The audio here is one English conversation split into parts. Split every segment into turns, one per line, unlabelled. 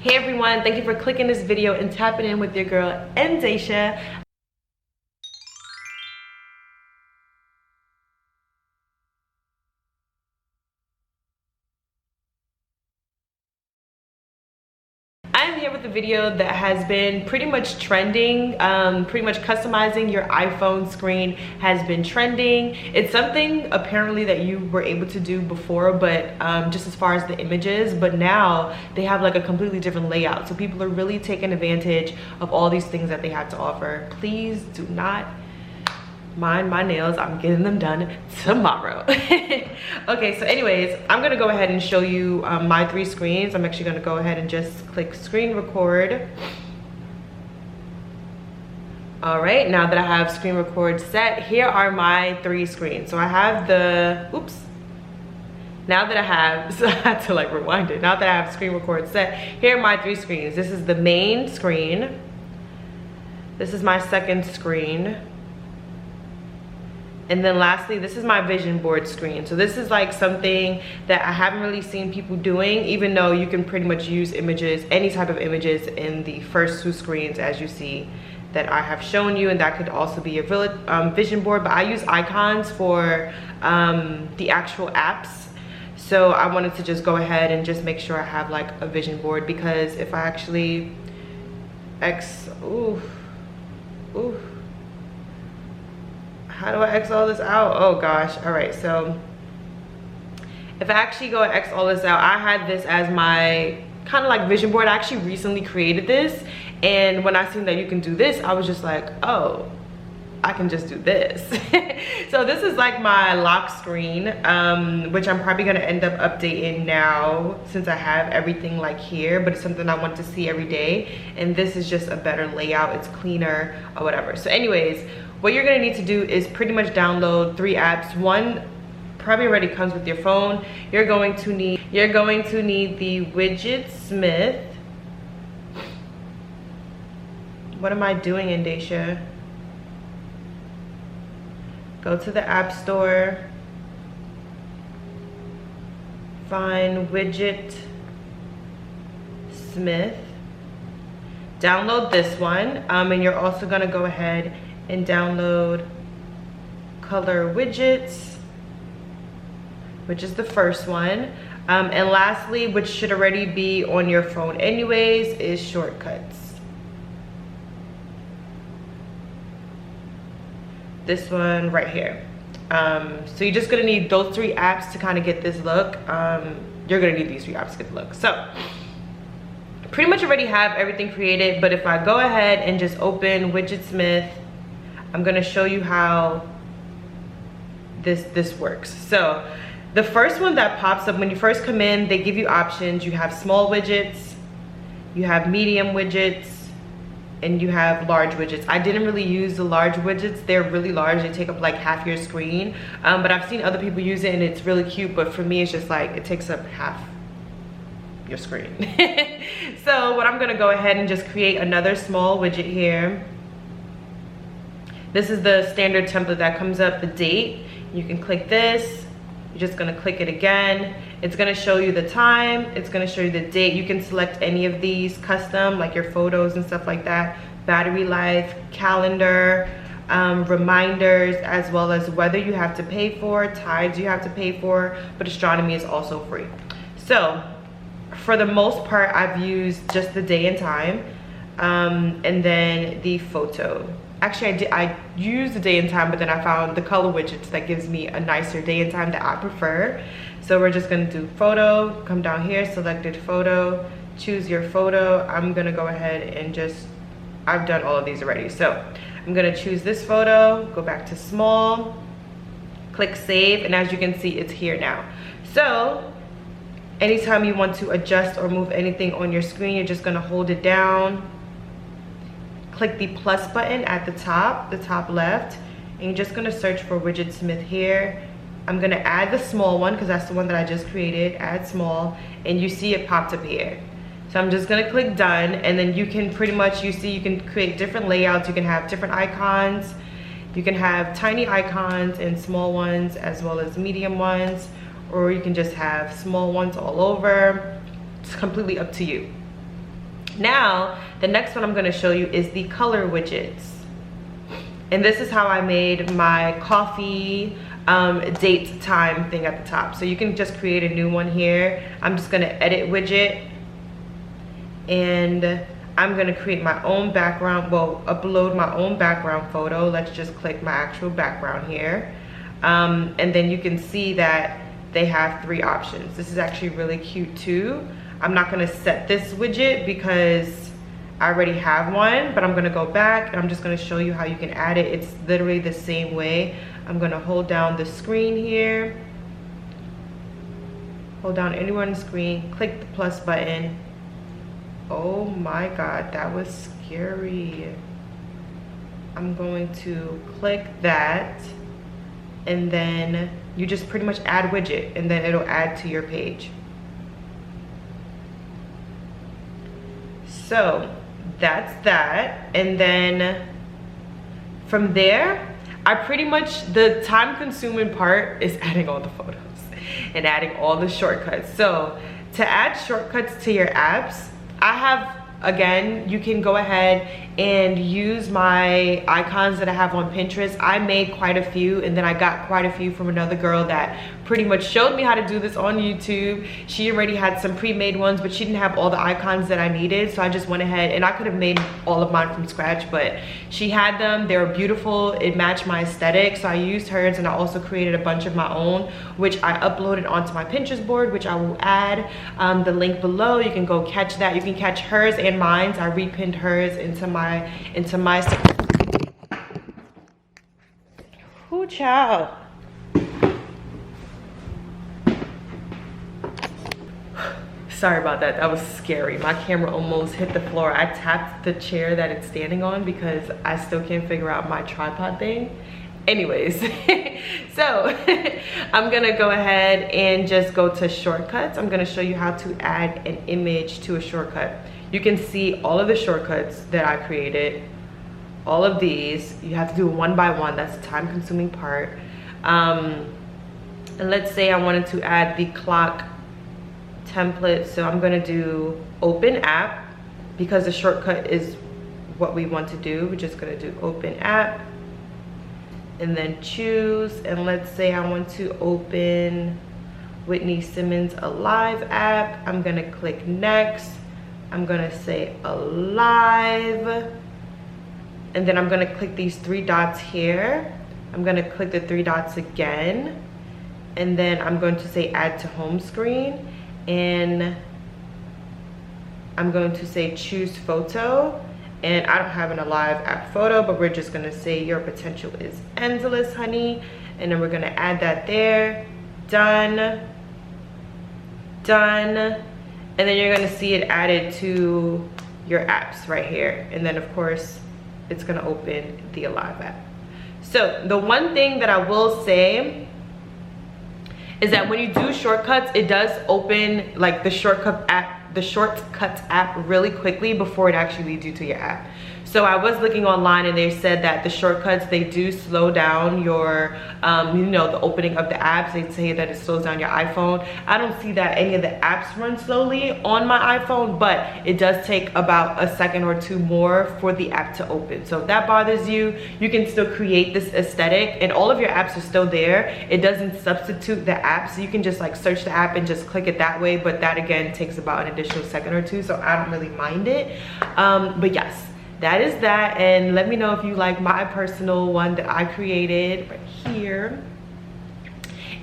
Hey everyone, thank you for clicking this video and tapping in with your girl Daisha. I'm here with a video that has been pretty much trending. Pretty much customizing your iPhone screen has been trending. It's something apparently that you were able to do before, but just as far as the images, but now they have like a completely different layout. So people are really taking advantage of all these things that they have to offer. Please do not mind my nails, I'm getting them done tomorrow. Okay, so anyways, I'm gonna go ahead and show you my 3 screens. I'm actually gonna go ahead and just click screen record. All right, now that I have screen record set, here are my 3 screens. So I have the, oops. Now that I have, so I had to like rewind it. Now that I have screen record set, here are my 3 screens. This is the main screen. This is my second screen. And then lastly, this is my vision board screen. So this is like something that I haven't really seen people doing, even though you can pretty much use images, any type of images in the first 2 screens, as you see that I have shown you, and that could also be a vision board, but I use icons for the actual apps. So I wanted to just go ahead and just make sure I have like a vision board, because if I actually how do I X all this out? Oh gosh. All right, so if I actually go and X all this out, I had this as my kind of like vision board. I actually recently created this, and when I seen that you can do this, I was just like, oh, I can just do this. So this is like my lock screen, which I'm probably gonna end up updating now since I have everything like here, but it's something I want to see every day. And this is just a better layout, it's cleaner or whatever. So anyways, what you're gonna need to do is pretty much download 3 apps. One probably already comes with your phone. You're going to need the Widgets. What am I doing, Daisha? Go to the App Store, find Widget Smith, download this one, and you're also gonna go ahead and download Color Widgets, which is the first one. And lastly, which should already be on your phone anyways, is Shortcuts. This one right here. So you're just gonna need those 3 apps to kind of get this look. You're gonna need these 3 apps to get the look. So pretty much already have everything created, but if I go ahead and just open Widgetsmith, I'm gonna show you how this works. So the first one that pops up when you first come in, they give you options. You have small widgets, you have medium widgets, and you have large widgets. I didn't really use the large widgets. They're really large, they take up like half your screen. But I've seen other people use it and it's really cute, but for me it's just like, it takes up half your screen. So what I'm gonna go ahead and just create another small widget here. This is the standard template that comes up, the date. You can click this, you're just gonna click it again. It's gonna show you the time, it's gonna show you the date. You can select any of these custom, like your photos and stuff like that, battery life, calendar, reminders, as well as weather you have to pay for, tides you have to pay for, but astronomy is also free. So for the most part, I've used just the day and time, and then the photo. Actually, I used the day and time, but then I found the color widgets that gives me a nicer day and time that I prefer. So we're just gonna do photo, come down here, selected photo, choose your photo. I'm gonna go ahead and just, I've done all of these already. So I'm gonna choose this photo, go back to small, click save, and as you can see, it's here now. So anytime you want to adjust or move anything on your screen, you're just gonna hold it down, click the plus button at the top left, and you're just gonna search for Widgetsmith here. I'm gonna add the small one because that's the one that I just created, add small, and you see it popped up here. So I'm just gonna click done, and then you can pretty much, you see you can create different layouts. You can have different icons. You can have tiny icons and small ones as well as medium ones, or you can just have small ones all over. It's completely up to you. Now, the next one I'm gonna show you is the color widgets. And this is how I made my coffee date time thing at the top. So you can just create a new one here. I'm just gonna edit widget, and I'm gonna create my own background, well, upload my own background photo. Let's just click my actual background here. And then you can see that they have 3 options. This is actually really cute too. I'm not gonna set this widget because I already have one, but I'm gonna go back and I'm just gonna show you how you can add it. It's literally the same way. I'm gonna hold down the screen here. Hold down anywhere on the screen, click the plus button. Oh my God, that was scary. I'm going to click that, and then you just pretty much add widget, and then it'll add to your page. So that's that. And then from there, I pretty much, the time consuming part is adding all the photos and adding all the shortcuts. So to add shortcuts to your apps, I have, again, you can go ahead and use my icons that I have on Pinterest. I made quite a few, and then I got quite a few from another girl that pretty much showed me how to do this on YouTube. She already had some pre-made ones, but she didn't have all the icons that I needed, so I just went ahead, and I could have made all of mine from scratch, but she had them. They were beautiful. It matched my aesthetic, so I used hers, and I also created a bunch of my own, which I uploaded onto my Pinterest board, which I will add the link below. You can go catch that. You can catch hers and mine. I repinned hers into my Ooh, child. Sorry about that. That was scary. My camera almost hit the floor. I tapped the chair that it's standing on because I still can't figure out my tripod thing. Anyways, so I'm gonna go ahead and just go to shortcuts. I'm gonna show you how to add an image to a shortcut. You can see all of the shortcuts that I created. All of these, you have to do one by one. That's the time consuming part. And let's say I wanted to add the clock template. So I'm gonna do open app because the shortcut is what we want to do. We're just gonna do open app and then choose. And let's say I want to open Whitney Simmons Alive app. I'm gonna click next. I'm gonna say alive. And then I'm gonna click these 3 dots here. I'm gonna click the 3 dots again. And then I'm going to say add to home screen. And I'm going to say choose photo. And I don't have an alive app photo, but we're just gonna say your potential is endless, honey. And then we're gonna add that there. Done. Done. And then you're gonna see it added to your apps right here. And then of course, it's gonna open the Alive app. So the one thing that I will say is that when you do shortcuts, it does open like the shortcuts app really quickly before it actually leads you to your app. So I was looking online and they said that the shortcuts, they do slow down your, you know, the opening of the apps. They say that it slows down your iPhone. I don't see that any of the apps run slowly on my iPhone, but it does take about a second or 2 more for the app to open. So if that bothers you, you can still create this aesthetic and all of your apps are still there. It doesn't substitute the app, so you can just like search the app and just click it that way, but that again takes about an additional second or 2, so I don't really mind it. But yes, that is that. And let me know if you like my personal one that I created right here.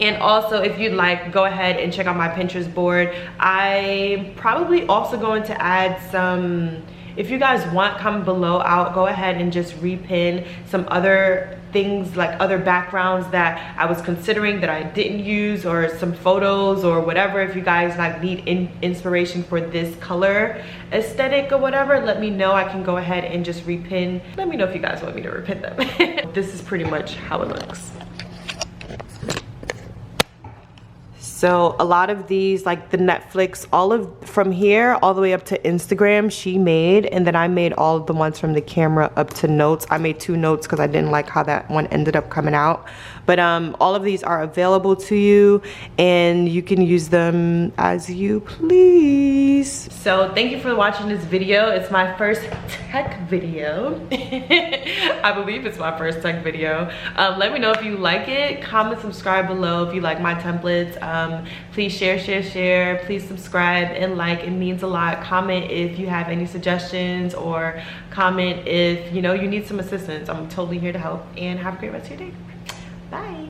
And also, if you'd like, go ahead and check out my Pinterest board. I'm probably also going to add some, if you guys want, comment below. I'll go ahead and just repin some other things, like other backgrounds that I was considering that I didn't use, or some photos or whatever. If you guys like need inspiration for this color aesthetic or whatever, let me know. I can go ahead and just repin. Let me know if you guys want me to repin them. This is pretty much how it looks. So a lot of these, like the Netflix, all of from here all the way up to Instagram, she made, and then I made all of the ones from the camera up to notes. I made 2 notes because I didn't like how that one ended up coming out. But But all of these are available to you, and you can use them as you please. So thank you for watching this video. It's my first tech video. I believe it's my first tech video. Let me know if you like it. Comment, subscribe below if you like my templates. Please share. Please subscribe and like. It means a lot. Comment if you have any suggestions, or comment if you need some assistance. I'm totally here to help, and have a great rest of your day.